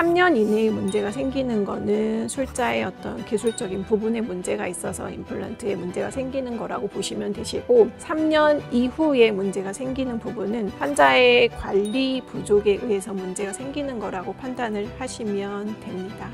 3년 이내에 문제가 생기는 거는 술자의 어떤 기술적인 부분에 문제가 있어서 임플란트에 문제가 생기는 거라고 보시면 되시고, 3년 이후에 문제가 생기는 부분은 환자의 관리 부족에 의해서 문제가 생기는 거라고 판단을 하시면 됩니다.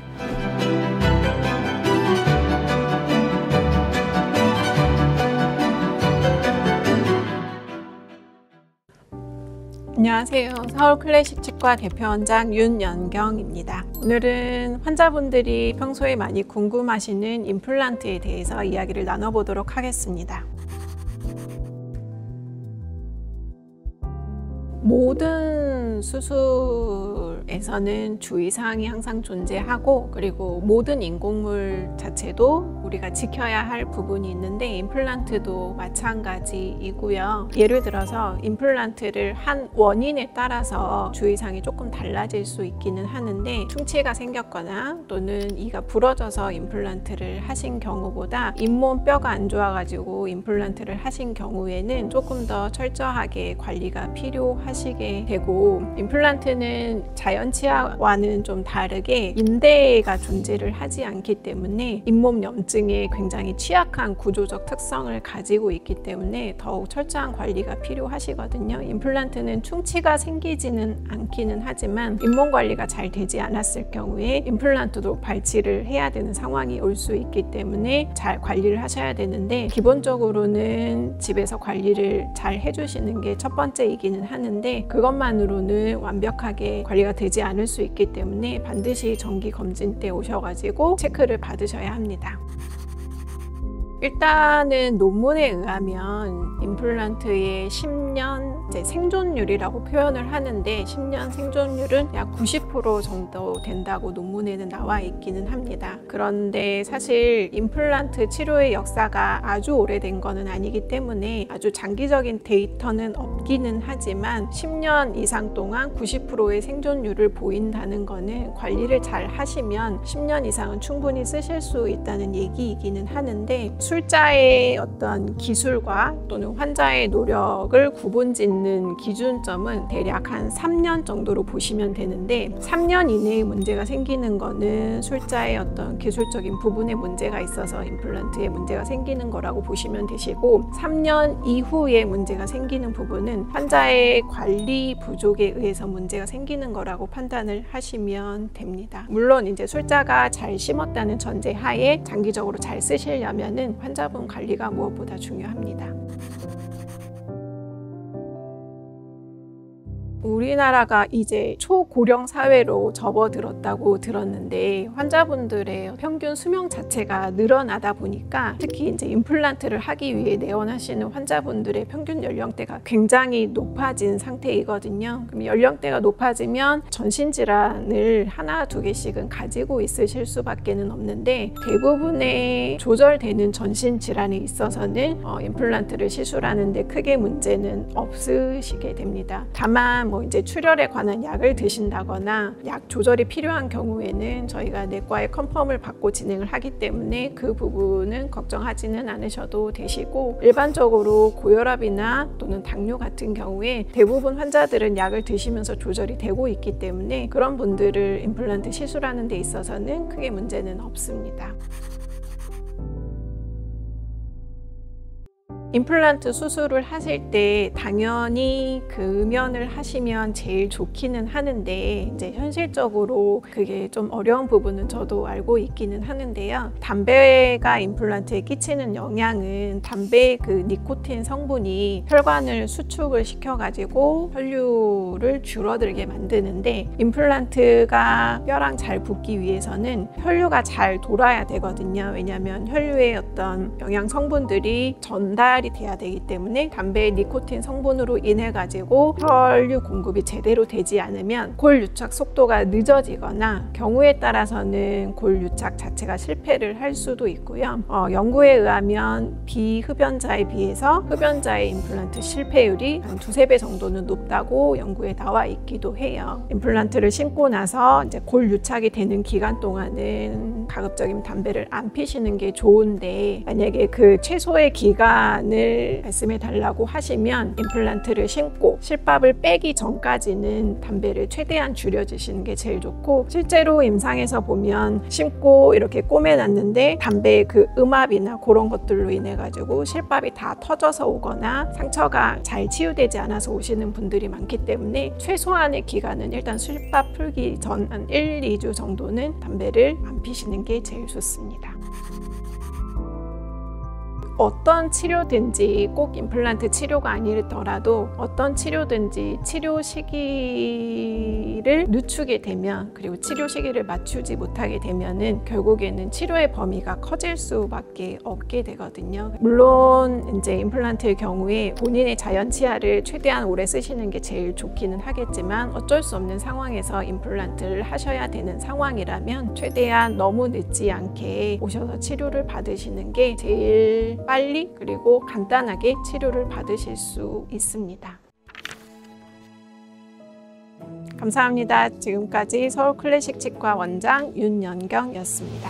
안녕하세요. 서울클래식치과 대표원장 윤연경입니다. 오늘은 환자분들이 평소에 많이 궁금하시는 임플란트에 대해서 이야기를 나눠보도록 하겠습니다. 모든 수술에서는 주의사항이 항상 존재하고, 그리고 모든 인공물 자체도 우리가 지켜야 할 부분이 있는데 임플란트도 마찬가지이고요. 예를 들어서 임플란트를 한 원인에 따라서 주의사항이 조금 달라질 수 있기는 하는데, 충치가 생겼거나 또는 이가 부러져서 임플란트를 하신 경우보다 잇몸 뼈가 안 좋아가지고 임플란트를 하신 경우에는 조금 더 철저하게 관리가 필요하시게 되고, 임플란트는 자연 치아와는 좀 다르게 인대가 존재를 하지 않기 때문에 잇몸 염증에 굉장히 취약한 구조적 특성을 가지고 있기 때문에 더욱 철저한 관리가 필요하시거든요. 임플란트는 충치가 생기지는 않기는 하지만 잇몸 관리가 잘 되지 않았을 경우에 임플란트도 발치를 해야 되는 상황이 올 수 있기 때문에 잘 관리를 하셔야 되는데, 기본적으로는 집에서 관리를 잘 해주시는 게 첫 번째이기는 하는데, 그것만으로는 완벽하게 관리가 되지 않을 수 있기 때문에 반드시 정기 검진 때 오셔가지고 체크를 받으셔야 합니다. 일단은 논문에 의하면 임플란트의 10년 생존율이라고 표현을 하는데, 10년 생존율은 약 90% 정도 된다고 논문에는 나와 있기는 합니다. 그런데 사실 임플란트 치료의 역사가 아주 오래된 거는 아니기 때문에 아주 장기적인 데이터는 없기는 하지만 10년 이상 동안 90%의 생존율을 보인다는 거는 관리를 잘 하시면 10년 이상은 충분히 쓰실 수 있다는 얘기이기는 하는데, 술자의 어떤 기술과 또는 환자의 노력을 구분짓는 기준점은 대략 한 3년 정도로 보시면 되는데, 3년 이내에 문제가 생기는 거는 술자의 어떤 기술적인 부분에 문제가 있어서 임플란트에 문제가 생기는 거라고 보시면 되시고, 3년 이후에 문제가 생기는 부분은 환자의 관리 부족에 의해서 문제가 생기는 거라고 판단을 하시면 됩니다. 물론 이제 술자가 잘 심었다는 전제 하에 장기적으로 잘 쓰시려면은 환자분 관리가 무엇보다 중요합니다. 우리나라가 이제 초고령 사회로 접어들었다고 들었는데, 환자분들의 평균 수명 자체가 늘어나다 보니까 특히 이제 임플란트를 하기 위해 내원하시는 환자분들의 평균 연령대가 굉장히 높아진 상태이거든요. 그럼 연령대가 높아지면 전신질환을 하나 두 개씩은 가지고 있으실 수밖에는 없는데, 대부분의 조절되는 전신질환에 있어서는 임플란트를 시술하는데 크게 문제는 없으시게 됩니다. 다만 이제 출혈에 관한 약을 드신다거나 약 조절이 필요한 경우에는 저희가 내과의 컨펌을 받고 진행을 하기 때문에 그 부분은 걱정하지는 않으셔도 되시고, 일반적으로 고혈압이나 또는 당뇨 같은 경우에 대부분 환자들은 약을 드시면서 조절이 되고 있기 때문에 그런 분들을 임플란트 시술하는 데 있어서는 크게 문제는 없습니다. 임플란트 수술을 하실 때 당연히 금연을 하시면 제일 좋기는 하는데, 이제 현실적으로 그게 좀 어려운 부분은 저도 알고 있기는 하는데요. 담배가 임플란트에 끼치는 영향은 담배의 그 니코틴 성분이 혈관을 수축을 시켜가지고 혈류를 줄어들게 만드는데, 임플란트가 뼈랑 잘 붙기 위해서는 혈류가 잘 돌아야 되거든요. 왜냐하면 혈류의 어떤 영양 성분들이 전달이 돼야 되기 때문에 담배의 니코틴 성분으로 인해 가지고 혈류 공급이 제대로 되지 않으면 골 유착 속도가 늦어지거나 경우에 따라서는 골 유착 자체가 실패를 할 수도 있고요. 연구에 의하면 비흡연자에 비해서 흡연자의 임플란트 실패율이 한 2~3배 정도는 높다고 연구에 나와 있기도 해요. 임플란트를 심고 나서 이제 골 유착이 되는 기간 동안은 가급적이면 담배를 안 피시는 게 좋은데, 만약에 그 최소의 기간 기간을 말씀해 달라고 하시면 임플란트를 심고 실밥을 빼기 전까지는 담배를 최대한 줄여주시는 게 제일 좋고, 실제로 임상에서 보면 심고 이렇게 꼬매놨는데 담배의 그 음압이나 그런 것들로 인해 가지고 실밥이 다 터져서 오거나 상처가 잘 치유되지 않아서 오시는 분들이 많기 때문에 최소한의 기간은 일단 실밥 풀기 전 한 1, 2주 정도는 담배를 안 피시는 게 제일 좋습니다. 어떤 치료든지 꼭 임플란트 치료가 아니더라도 어떤 치료든지 치료 시기를 늦추게 되면, 그리고 치료 시기를 맞추지 못하게 되면은 결국에는 치료의 범위가 커질 수밖에 없게 되거든요. 물론 이제 임플란트의 경우에 본인의 자연 치아를 최대한 오래 쓰시는 게 제일 좋기는 하겠지만 어쩔 수 없는 상황에서 임플란트를 하셔야 되는 상황이라면 최대한 너무 늦지 않게 오셔서 치료를 받으시는 게 제일 빨리 그리고 간단하게 치료를 받으실 수 있습니다. 감사합니다. 지금까지 서울클래식 치과 원장 윤연경이었습니다.